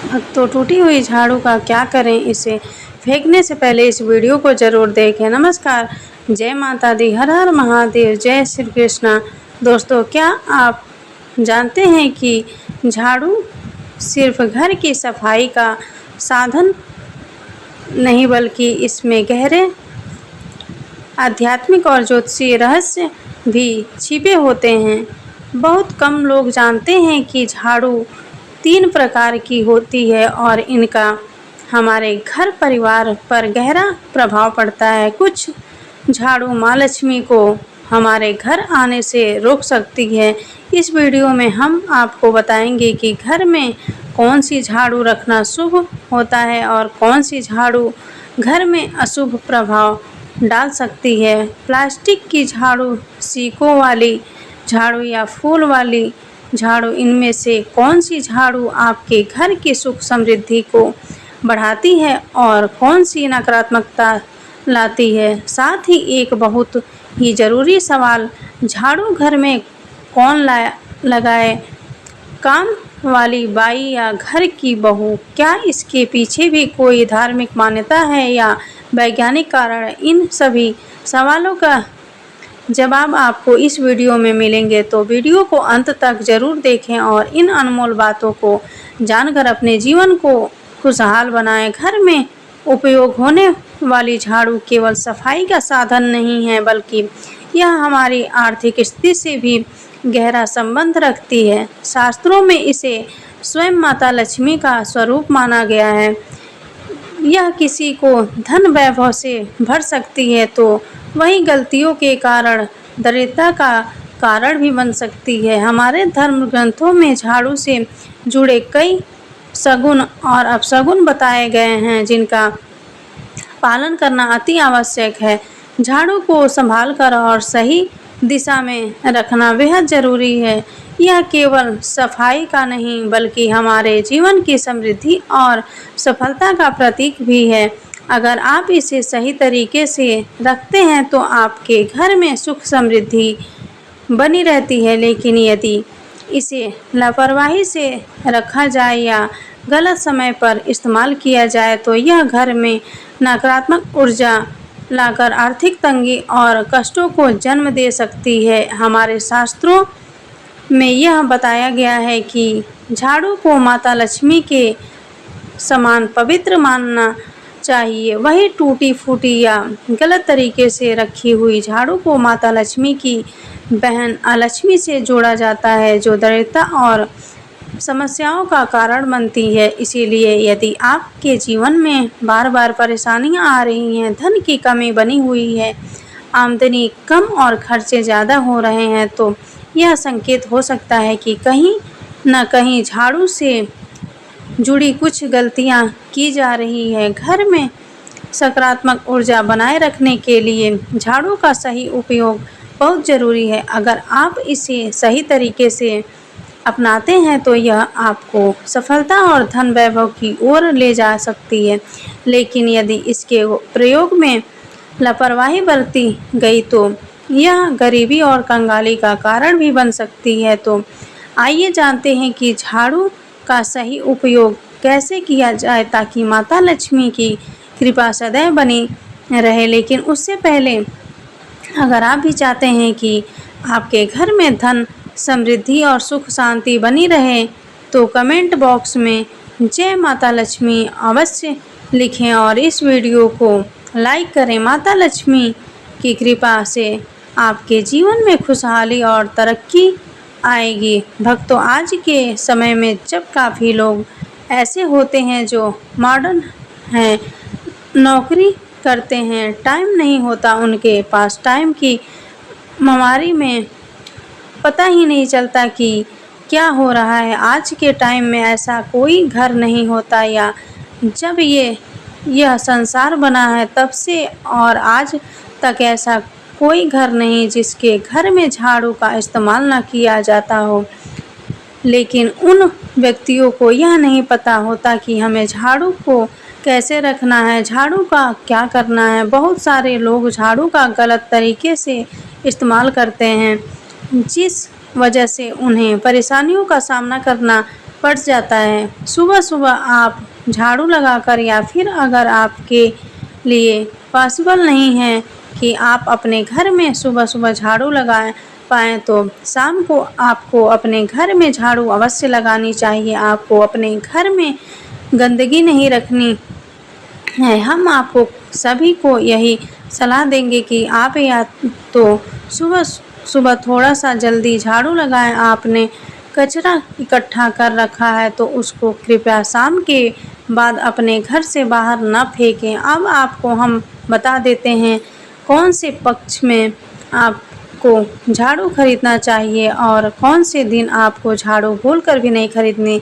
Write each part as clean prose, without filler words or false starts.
तो टूटी हुई झाड़ू का क्या करें, इसे फेंकने से पहले इस वीडियो को ज़रूर देखें। नमस्कार, जय माता दी, हर हर महादेव, जय श्री कृष्णा। दोस्तों, क्या आप जानते हैं कि झाड़ू सिर्फ घर की सफाई का साधन नहीं बल्कि इसमें गहरे आध्यात्मिक और ज्योतिषीय रहस्य भी छिपे होते हैं। बहुत कम लोग जानते हैं कि झाड़ू 3 प्रकार की होती है और इनका हमारे घर परिवार पर गहरा प्रभाव पड़ता है। कुछ झाड़ू माँ लक्ष्मी को हमारे घर आने से रोक सकती है। इस वीडियो में हम आपको बताएंगे कि घर में कौन सी झाड़ू रखना शुभ होता है और कौन सी झाड़ू घर में अशुभ प्रभाव डाल सकती है। प्लास्टिक की झाड़ू, सीकों वाली झाड़ू या फूल वाली झाड़ू, इनमें से कौन सी झाड़ू आपके घर की सुख समृद्धि को बढ़ाती है और कौन सी नकारात्मकता लाती है। साथ ही एक बहुत ही ज़रूरी सवाल, झाड़ू घर में कौन लगाए, काम वाली बाई या घर की बहू? क्या इसके पीछे भी कोई धार्मिक मान्यता है या वैज्ञानिक कारण? इन सभी सवालों का जवाब आपको इस वीडियो में मिलेंगे, तो वीडियो को अंत तक ज़रूर देखें और इन अनमोल बातों को जानकर अपने जीवन को खुशहाल बनाएं। घर में उपयोग होने वाली झाड़ू केवल सफाई का साधन नहीं है, बल्कि यह हमारी आर्थिक स्थिति से भी गहरा संबंध रखती है। शास्त्रों में इसे स्वयं माता लक्ष्मी का स्वरूप माना गया है। यह किसी को धन वैभव से भर सकती है, तो वहीं गलतियों के कारण दरिद्रता का कारण भी बन सकती है। हमारे धर्म ग्रंथों में झाड़ू से जुड़े कई सगुण और अपशगुन बताए गए हैं, जिनका पालन करना अति आवश्यक है। झाड़ू को संभाल कर और सही दिशा में रखना बेहद ज़रूरी है। यह केवल सफाई का नहीं बल्कि हमारे जीवन की समृद्धि और सफलता का प्रतीक भी है। अगर आप इसे सही तरीके से रखते हैं तो आपके घर में सुख समृद्धि बनी रहती है, लेकिन यदि इसे लापरवाही से रखा जाए या गलत समय पर इस्तेमाल किया जाए तो यह घर में नकारात्मक ऊर्जा लाकर आर्थिक तंगी और कष्टों को जन्म दे सकती है। हमारे शास्त्रों में यह बताया गया है कि झाड़ू को माता लक्ष्मी के समान पवित्र मानना चाहिए। वही टूटी फूटी या गलत तरीके से रखी हुई झाड़ू को माता लक्ष्मी की बहन अलक्ष्मी से जोड़ा जाता है, जो दरिद्रता और समस्याओं का कारण बनती है। इसीलिए यदि आपके जीवन में बार बार परेशानियां आ रही हैं, धन की कमी बनी हुई है, आमदनी कम और खर्चे ज़्यादा हो रहे हैं, तो यह संकेत हो सकता है कि कहीं न कहीं झाड़ू से जुड़ी कुछ गलतियां की जा रही है। घर में सकारात्मक ऊर्जा बनाए रखने के लिए झाड़ू का सही उपयोग बहुत ज़रूरी है। अगर आप इसे सही तरीके से अपनाते हैं तो यह आपको सफलता और धन वैभव की ओर ले जा सकती है, लेकिन यदि इसके प्रयोग में लापरवाही बरती गई तो यह गरीबी और कंगाली का कारण भी बन सकती है। तो आइए जानते हैं कि झाड़ू का सही उपयोग कैसे किया जाए ताकि माता लक्ष्मी की कृपा सदैव बनी रहे। लेकिन उससे पहले अगर आप भी चाहते हैं कि आपके घर में धन, समृद्धि और सुख शांति बनी रहे तो कमेंट बॉक्स में जय माता लक्ष्मी अवश्य लिखें और इस वीडियो को लाइक करें। माता लक्ष्मी की कृपा से आपके जीवन में खुशहाली और तरक्की आएगी। भक्तों, आज के समय में जब काफ़ी लोग ऐसे होते हैं जो मॉडर्न हैं, नौकरी करते हैं, टाइम नहीं होता उनके पास, टाइम की महामारी में पता ही नहीं चलता कि क्या हो रहा है। आज के टाइम में ऐसा कोई घर नहीं होता, या जब यह संसार बना है तब से और आज तक ऐसा कोई घर नहीं जिसके घर में झाड़ू का इस्तेमाल ना किया जाता हो। लेकिन उन व्यक्तियों को यह नहीं पता होता कि हमें झाड़ू को कैसे रखना है, झाड़ू का क्या करना है। बहुत सारे लोग झाड़ू का गलत तरीके से इस्तेमाल करते हैं, जिस वजह से उन्हें परेशानियों का सामना करना पड़ जाता है। सुबह सुबह आप झाड़ू लगाकर या फिर अगर आपके लिए पॉसिबल नहीं है कि आप अपने घर में सुबह सुबह झाड़ू लगा पाएँ तो शाम को आपको अपने घर में झाड़ू अवश्य लगानी चाहिए। आपको अपने घर में गंदगी नहीं रखनी है। हम आपको सभी को यही सलाह देंगे कि आप या तो सुबह सुबह थोड़ा सा जल्दी झाड़ू लगाएं। आपने कचरा इकट्ठा कर रखा है तो उसको कृपया शाम के बाद अपने घर से बाहर न फेंकें। अब आपको हम बता देते हैं कौन से पक्ष में आपको झाड़ू खरीदना चाहिए और कौन से दिन आपको झाड़ू भूलकर भी नहीं खरीदनी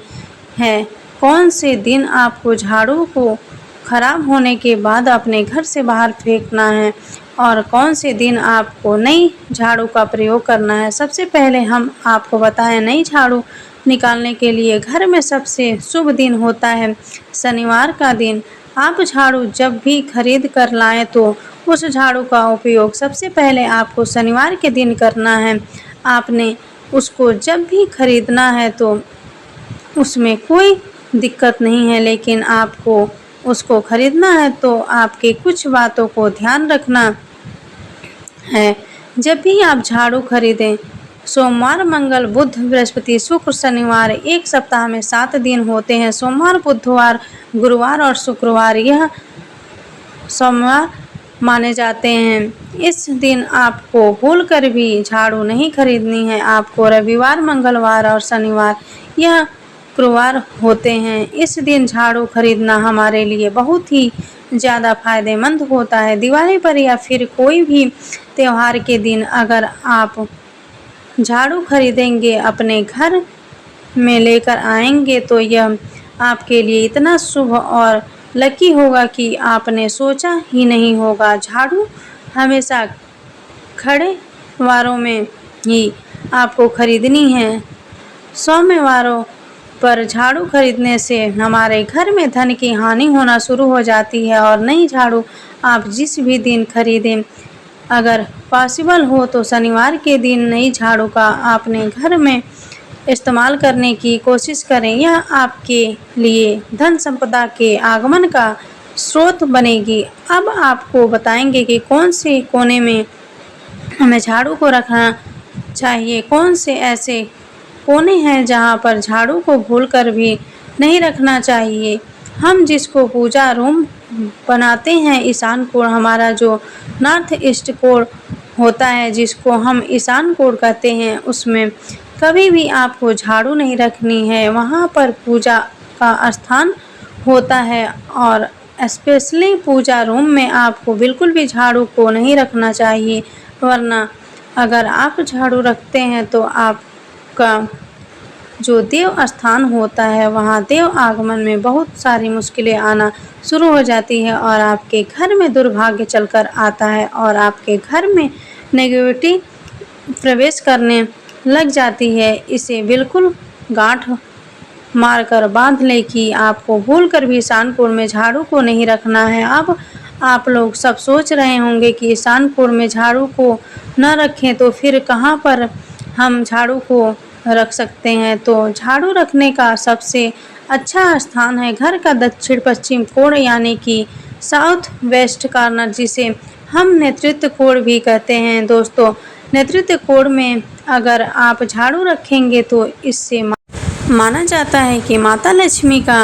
है। कौन से दिन आपको झाड़ू को खराब होने के बाद अपने घर से बाहर फेंकना है और कौन से दिन आपको नई झाड़ू का प्रयोग करना है। सबसे पहले हम आपको बताएं नई झाड़ू निकालने के लिए घर में सबसे शुभ दिन होता है शनिवार का दिन। आप झाड़ू जब भी खरीद कर लाएं तो उस झाड़ू का उपयोग सबसे पहले आपको शनिवार के दिन करना है। आपने उसको जब भी खरीदना है तो उसमें कोई दिक्कत नहीं है, लेकिन आपको उसको खरीदना है तो आपके कुछ बातों को ध्यान रखना है। जब भी आप झाड़ू खरीदें, सोमवार, मंगल, बुध, बृहस्पति, शुक्र, शनिवार, एक सप्ताह में 7 दिन होते हैं। सोमवार, बुधवार, गुरुवार और शुक्रवार यह सोमवार माने जाते हैं। इस दिन आपको भूलकर भी झाड़ू नहीं खरीदनी है। आपको रविवार, मंगलवार और शनिवार यह शुक्रवार होते हैं। इस दिन झाड़ू खरीदना हमारे लिए बहुत ही ज़्यादा फायदेमंद होता है। दिवाली पर या फिर कोई भी त्यौहार के दिन अगर आप झाड़ू खरीदेंगे, अपने घर में लेकर आएंगे तो यह आपके लिए इतना शुभ और लकी होगा कि आपने सोचा ही नहीं होगा। झाड़ू हमेशा खड़े वारों में ही आपको खरीदनी है। सोमवारों पर झाड़ू खरीदने से हमारे घर में धन की हानि होना शुरू हो जाती है और नई झाड़ू आप जिस भी दिन खरीदें, अगर पॉसिबल हो तो शनिवार के दिन नई झाड़ू का अपने घर में इस्तेमाल करने की कोशिश करें। यह आपके लिए धन संपदा के आगमन का स्रोत बनेगी। अब आपको बताएंगे कि कौन से कोने में हमें झाड़ू को रखना चाहिए, कौन से ऐसे कोने हैं जहां पर झाड़ू को भूलकर भी नहीं रखना चाहिए। हम जिसको पूजा रूम बनाते हैं, ईशान कोण, हमारा जो नॉर्थ ईस्ट कोण होता है जिसको हम ईशान कोण कहते हैं, उसमें कभी भी आपको झाड़ू नहीं रखनी है। वहाँ पर पूजा का स्थान होता है और स्पेशली पूजा रूम में आपको बिल्कुल भी झाड़ू को नहीं रखना चाहिए, वरना अगर आप झाड़ू रखते हैं तो आपका जो देव स्थान होता है वहाँ देव आगमन में बहुत सारी मुश्किलें आना शुरू हो जाती है और आपके घर में दुर्भाग्य चलकर आता है और आपके घर में नेगेटिविटी प्रवेश करने लग जाती है। इसे बिल्कुल गांठ मारकर बांध ले कि आपको भूलकर भी ईशान कोण में झाड़ू को नहीं रखना है। अब आप लोग सब सोच रहे होंगे कि ईशान कोण में झाड़ू को न रखें तो फिर कहाँ पर हम झाड़ू को रख सकते हैं। तो झाड़ू रखने का सबसे अच्छा स्थान है घर का दक्षिण पश्चिम कोण, यानी कि साउथ वेस्ट कॉर्नर, जिसे हम नेतृत्व कोण भी कहते हैं। दोस्तों, नेतृत्व कोण में अगर आप झाड़ू रखेंगे तो इससे माना जाता है कि माता लक्ष्मी का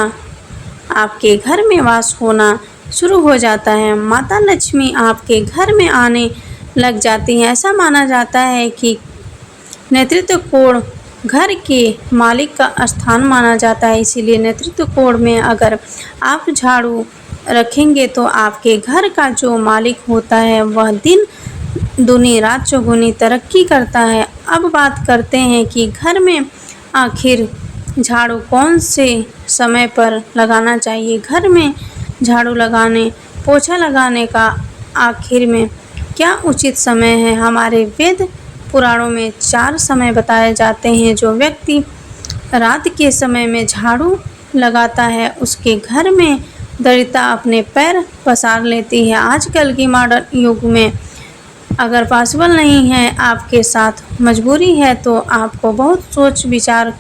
आपके घर में वास होना शुरू हो जाता है। माता लक्ष्मी आपके घर में आने लग जाती हैं। ऐसा माना जाता है कि नेतृत्व कोण घर के मालिक का स्थान माना जाता है, इसीलिए नेतृत्व कोण में अगर आप झाड़ू रखेंगे तो आपके घर का जो मालिक होता है वह दिन दूनी रात चौगुनी तरक्की करता है। अब बात करते हैं कि घर में आखिर झाड़ू कौन से समय पर लगाना चाहिए। घर में झाड़ू लगाने, पोछा लगाने का आखिर में क्या उचित समय है। हमारे वेद पुराणों में 4 समय बताए जाते हैं। जो व्यक्ति रात के समय में झाड़ू लगाता है उसके घर में दरिद्रता अपने पैर पसार लेती है। आजकल की मॉडर्न युग में अगर पॉसिबल नहीं है, आपके साथ मजबूरी है, तो आपको बहुत सोच विचार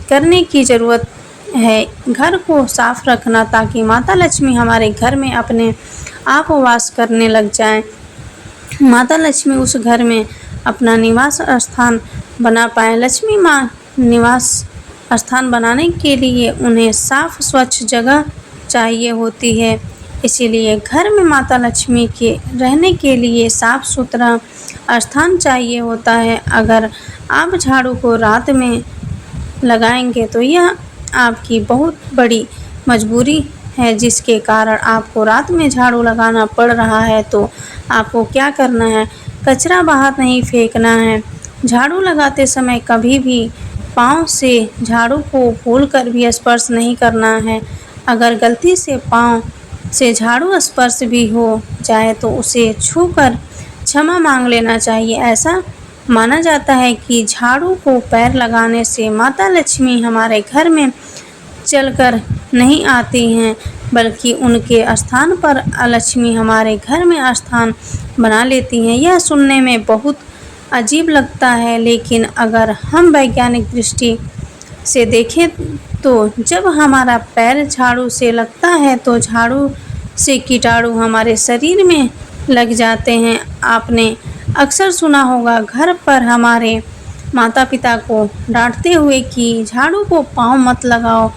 करने की ज़रूरत है घर को साफ रखना, ताकि माता लक्ष्मी हमारे घर में अपने आप वास करने लग जाएं। माता लक्ष्मी उस घर में अपना निवास स्थान बना पाए। लक्ष्मी माँ निवास स्थान बनाने के लिए उन्हें साफ स्वच्छ जगह चाहिए होती है। इसीलिए घर में माता लक्ष्मी के रहने के लिए साफ सुथरा स्थान चाहिए होता है। अगर आप झाड़ू को रात में लगाएंगे तो यह आपकी बहुत बड़ी मजबूरी है, जिसके कारण आपको रात में झाड़ू लगाना पड़ रहा है। तो आपको क्या करना है, कचरा बाहर नहीं फेंकना है। झाड़ू लगाते समय कभी भी पाँव से झाड़ू को भूलकर भी स्पर्श नहीं करना है। अगर गलती से पाँव से झाड़ू स्पर्श भी हो जाए तो उसे छूकर क्षमा मांग लेना चाहिए। ऐसा माना जाता है कि झाड़ू को पैर लगाने से माता लक्ष्मी हमारे घर में चलकर नहीं आती हैं, बल्कि उनके स्थान पर लक्ष्मी हमारे घर में स्थान बना लेती हैं। यह सुनने में बहुत अजीब लगता है, लेकिन अगर हम वैज्ञानिक दृष्टि से देखें तो जब हमारा पैर झाड़ू से लगता है तो झाड़ू से कीटाणु हमारे शरीर में लग जाते हैं। आपने अक्सर सुना होगा घर पर हमारे माता पिता को डांटते हुए कि झाड़ू को पाँव मत लगाओ,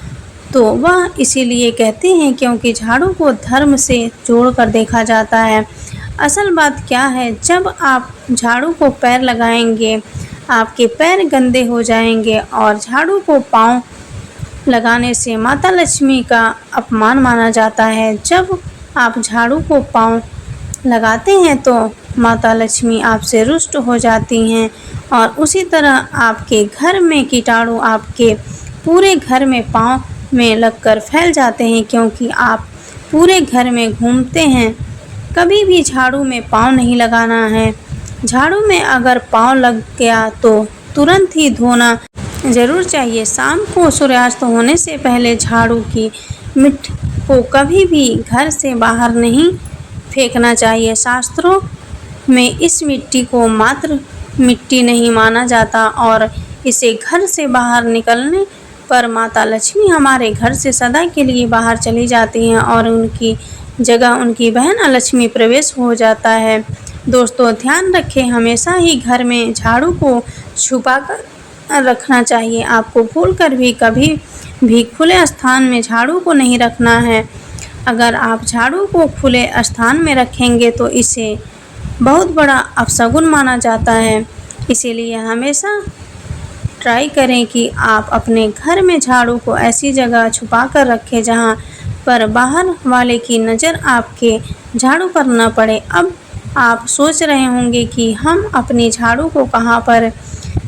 तो वह इसीलिए कहते हैं क्योंकि झाड़ू को धर्म से जोड़कर देखा जाता है। असल बात क्या है, जब आप झाड़ू को पैर लगाएंगे आपके पैर गंदे हो जाएंगे, और झाड़ू को पाँव लगाने से माता लक्ष्मी का अपमान माना जाता है। जब आप झाड़ू को पाँव लगाते हैं तो माता लक्ष्मी आपसे रुष्ट हो जाती हैं, और उसी तरह आपके घर में कीटाणु आपके पूरे घर में पाँव में लगकर फैल जाते हैं, क्योंकि आप पूरे घर में घूमते हैं। कभी भी झाड़ू में पाँव नहीं लगाना है। झाड़ू में अगर पाँव लग गया तो तुरंत ही धोना ज़रूर चाहिए। शाम को सूर्यास्त होने से पहले झाड़ू की मिट्टी को कभी भी घर से बाहर नहीं फेंकना चाहिए। शास्त्रों में इस मिट्टी को मात्र मिट्टी नहीं माना जाता, और इसे घर से बाहर निकलने पर माता लक्ष्मी हमारे घर से सदा के लिए बाहर चली जाती हैं, और उनकी जगह उनकी बहन लक्ष्मी प्रवेश हो जाता है। दोस्तों, ध्यान रखें, हमेशा ही घर में झाड़ू को छुपा कर रखना चाहिए। आपको भूलकर भी कभी भी खुले स्थान में झाड़ू को नहीं रखना है। अगर आप झाड़ू को खुले स्थान में रखेंगे तो इसे बहुत बड़ा अपशगुन माना जाता है। इसीलिए हमेशा ट्राई करें कि आप अपने घर में झाड़ू को ऐसी जगह छुपा कर रखें जहां पर बाहर वाले की नज़र आपके झाड़ू पर न पड़े। अब आप सोच रहे होंगे कि हम अपनी झाड़ू को कहां पर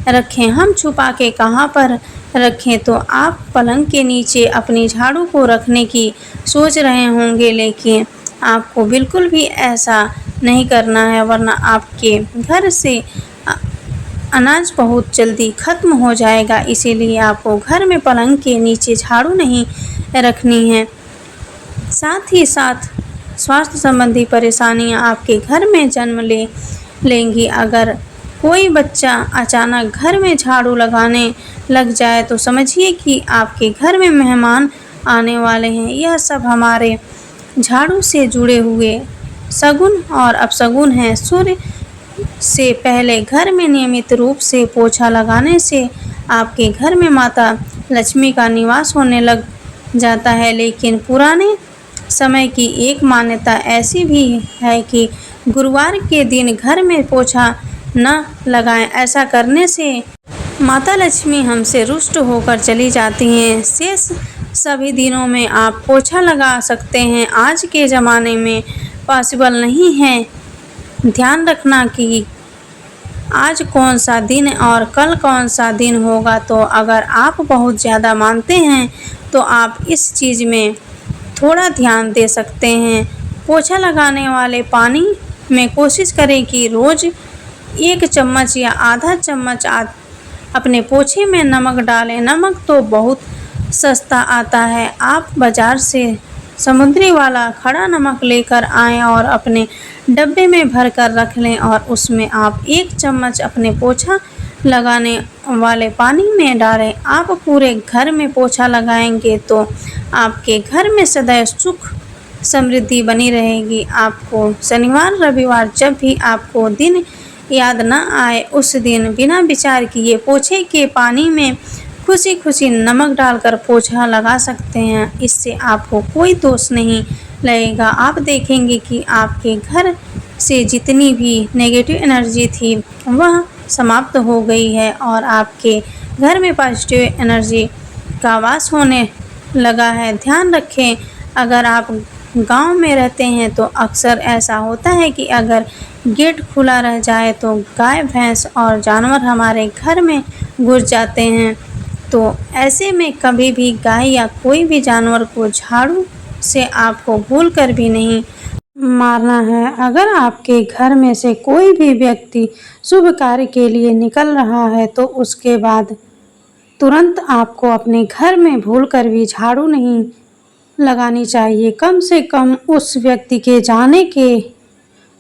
रखें, हम छुपा के कहां पर रखें। तो आप पलंग के नीचे अपनी झाड़ू को रखने की सोच रहे होंगे, लेकिन आपको बिल्कुल भी ऐसा नहीं करना है, वरना आपके घर से अनाज बहुत जल्दी ख़त्म हो जाएगा। इसीलिए आपको घर में पलंग के नीचे झाड़ू नहीं रखनी है। साथ ही साथ स्वास्थ्य संबंधी परेशानियां आपके घर में जन्म लेंगी। अगर कोई बच्चा अचानक घर में झाड़ू लगाने लग जाए तो समझिए कि आपके घर में मेहमान आने वाले हैं। यह सब हमारे झाड़ू से जुड़े हुए शगुन और अपशगुन हैं। सूर्य से पहले घर में नियमित रूप से पोछा लगाने से आपके घर में माता लक्ष्मी का निवास होने लग जाता है। लेकिन पुराने समय की एक मान्यता ऐसी भी है कि गुरुवार के दिन घर में पोछा न लगाएं। ऐसा करने से माता लक्ष्मी हमसे रुष्ट होकर चली जाती हैं। शेष सभी दिनों में आप पोछा लगा सकते हैं। आज के ज़माने में पॉसिबल नहीं है। ध्यान रखना कि आज कौन सा दिन और कल कौन सा दिन होगा। तो अगर आप बहुत ज़्यादा मानते हैं तो आप इस चीज़ में थोड़ा ध्यान दे सकते हैं। पोछा लगाने वाले पानी में कोशिश करें कि रोज़ 1 चम्मच या आधा चम्मच अपने पोछे में नमक डालें। नमक तो बहुत सस्ता आता है। आप बाज़ार से समुद्री वाला खड़ा नमक लेकर आएँ और अपने डब्बे में भर कर रख लें, और उसमें आप 1 चम्मच अपने पोछा लगाने वाले पानी में डालें। आप पूरे घर में पोछा लगाएंगे तो आपके घर में सदैव सुख समृद्धि बनी रहेगी। आपको शनिवार रविवार जब भी आपको दिन याद न आए उस दिन बिना विचार किए पोछे के पानी में खुशी खुशी नमक डालकर पोछा लगा सकते हैं। इससे आपको कोई दोष नहीं लगेगा। आप देखेंगे कि आपके घर से जितनी भी नेगेटिव एनर्जी थी वह समाप्त हो गई है और आपके घर में पॉजिटिव एनर्जी का वास होने लगा है। ध्यान रखें, अगर आप गांव में रहते हैं तो अक्सर ऐसा होता है कि अगर गेट खुला रह जाए तो गाय भैंस और जानवर हमारे घर में घुस जाते हैं। तो ऐसे में कभी भी गाय या कोई भी जानवर को झाड़ू से आपको भूलकर भी नहीं मारना है। अगर आपके घर में से कोई भी व्यक्ति शुभ कार्य के लिए निकल रहा है तो उसके बाद तुरंत आपको अपने घर में भूलकर भी झाड़ू नहीं लगानी चाहिए। कम से कम उस व्यक्ति के जाने के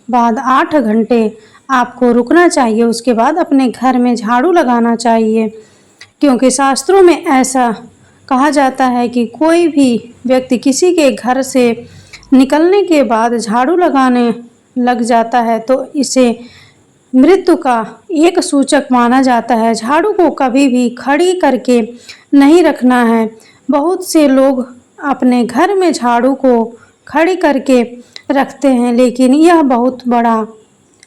बाद 8 घंटे आपको रुकना चाहिए, उसके बाद अपने घर में झाड़ू लगाना चाहिए। क्योंकि शास्त्रों में ऐसा कहा जाता है कि कोई भी व्यक्ति किसी के घर से निकलने के बाद झाड़ू लगाने लग जाता है तो इसे मृत्यु का एक सूचक माना जाता है। झाड़ू को कभी भी खड़ी करके नहीं रखना है। बहुत से लोग अपने घर में झाड़ू को खड़ी करके रखते हैं, लेकिन यह बहुत बड़ा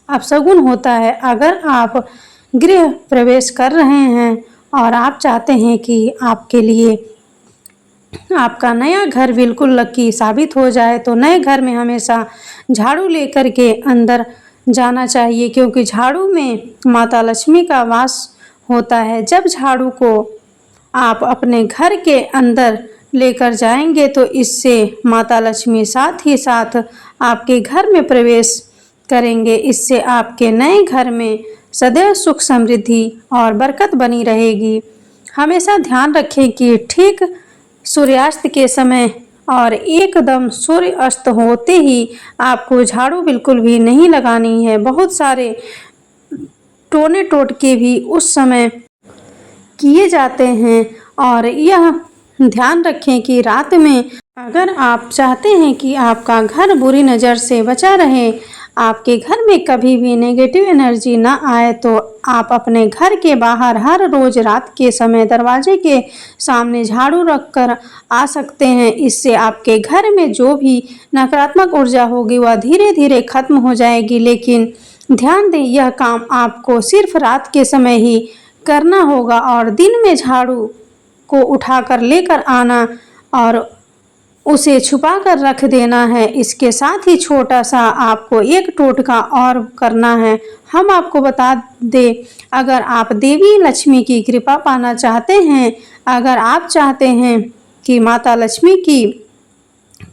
अपशगुन होता है। अगर आप गृह प्रवेश कर रहे हैं और आप चाहते हैं कि आपके लिए आपका नया घर बिल्कुल लकी साबित हो जाए तो नए घर में हमेशा झाड़ू लेकर के अंदर जाना चाहिए, क्योंकि झाड़ू में माता लक्ष्मी का वास होता है। जब झाड़ू को आप अपने घर के अंदर लेकर जाएंगे तो इससे माता लक्ष्मी साथ ही साथ आपके घर में प्रवेश करेंगे। इससे आपके नए घर में सदैव सुख समृद्धि और बरकत बनी रहेगी। हमेशा ध्यान रखें कि ठीक सूर्यास्त के समय और एकदम सूर्य अस्त होते ही आपको झाड़ू बिल्कुल भी नहीं लगानी है। बहुत सारे टोने टोटके भी उस समय किए जाते हैं और यह ध्यान रखें कि रात में अगर आप चाहते हैं कि आपका घर बुरी नज़र से बचा रहे, आपके घर में कभी भी नेगेटिव एनर्जी ना आए, तो आप अपने घर के बाहर हर रोज़ रात के समय दरवाजे के सामने झाड़ू रख कर आ सकते हैं। इससे आपके घर में जो भी नकारात्मक ऊर्जा होगी वह धीरे धीरे खत्म हो जाएगी। लेकिन ध्यान दें, यह काम आपको सिर्फ रात के समय ही करना होगा और दिन में झाड़ू को उठाकर लेकर आना और उसे छुपा कर रख देना है। इसके साथ ही छोटा सा आपको एक टोटका और करना है। हम आपको बता दें, अगर आप देवी लक्ष्मी की कृपा पाना चाहते हैं, अगर आप चाहते हैं कि माता लक्ष्मी की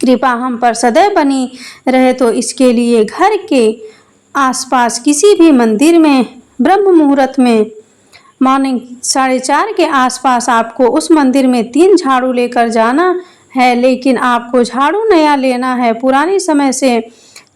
कृपा हम पर सदैव बनी रहे, तो इसके लिए घर के आसपास किसी भी मंदिर में ब्रह्म मुहूर्त में मॉर्निंग 4:30 के आसपास आपको उस मंदिर में 3 झाड़ू लेकर जाना है। लेकिन आपको झाड़ू नया लेना है। पुराने समय से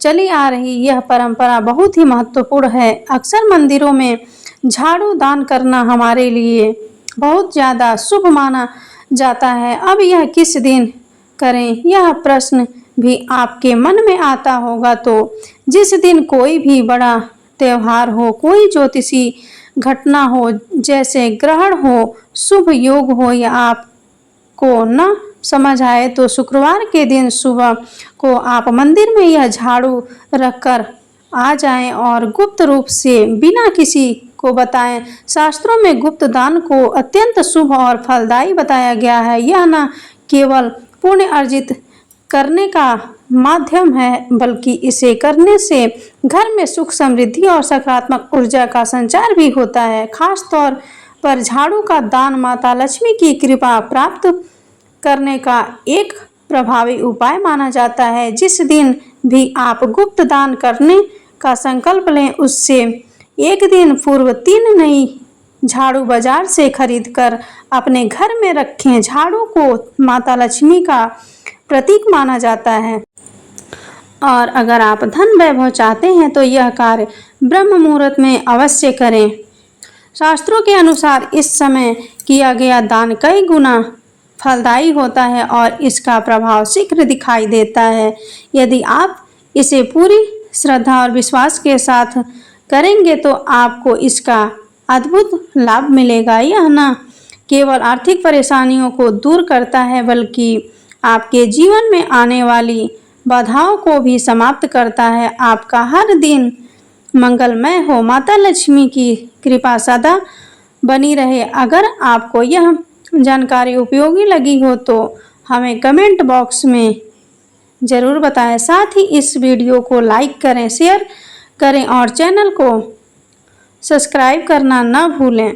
चली आ रही यह परंपरा बहुत ही महत्वपूर्ण है। अक्सर मंदिरों में झाड़ू दान करना हमारे लिए बहुत ज़्यादा शुभ माना जाता है। अब यह किस दिन करें, यह प्रश्न भी आपके मन में आता होगा। तो जिस दिन कोई भी बड़ा त्यौहार हो, कोई ज्योतिषी घटना हो, जैसे ग्रहण हो, शुभ योग हो, या आपको न समझ आए तो शुक्रवार के दिन सुबह को आप मंदिर में यह झाड़ू रखकर आ जाएं और गुप्त रूप से बिना किसी को बताएं। शास्त्रों में गुप्त दान को अत्यंत शुभ और फलदायी बताया गया है। यह न केवल पुण्य अर्जित करने का माध्यम है, बल्कि इसे करने से घर में सुख समृद्धि और सकारात्मक ऊर्जा का संचार भी होता है। खास तौर पर झाड़ू का दान माता लक्ष्मी की कृपा प्राप्त करने का एक प्रभावी उपाय माना जाता है। जिस दिन भी आप गुप्त दान करने का संकल्प लें, उससे एक दिन पूर्व 3 नई झाड़ू बाजार से खरीद कर अपने घर में रखें। झाड़ू को माता लक्ष्मी का प्रतीक माना जाता है और अगर आप धन वैभव चाहते हैं तो यह कार्य ब्रह्म मुहूर्त में अवश्य करें। शास्त्रों के अनुसार इस समय किया गया दान कई गुना फलदायी होता है और इसका प्रभाव शीघ्र दिखाई देता है। यदि आप इसे पूरी श्रद्धा और विश्वास के साथ करेंगे तो आपको इसका अद्भुत लाभ मिलेगा। यह न केवल आर्थिक परेशानियों को दूर करता है बल्कि आपके जीवन में आने वाली बाधाओं को भी समाप्त करता है। आपका हर दिन मंगलमय हो। माता लक्ष्मी की कृपा सदा बनी रहे। अगर आपको यह जानकारी उपयोगी लगी हो तो हमें कमेंट बॉक्स में ज़रूर बताएं। साथ ही इस वीडियो को लाइक करें, शेयर करें और चैनल को सब्सक्राइब करना न भूलें।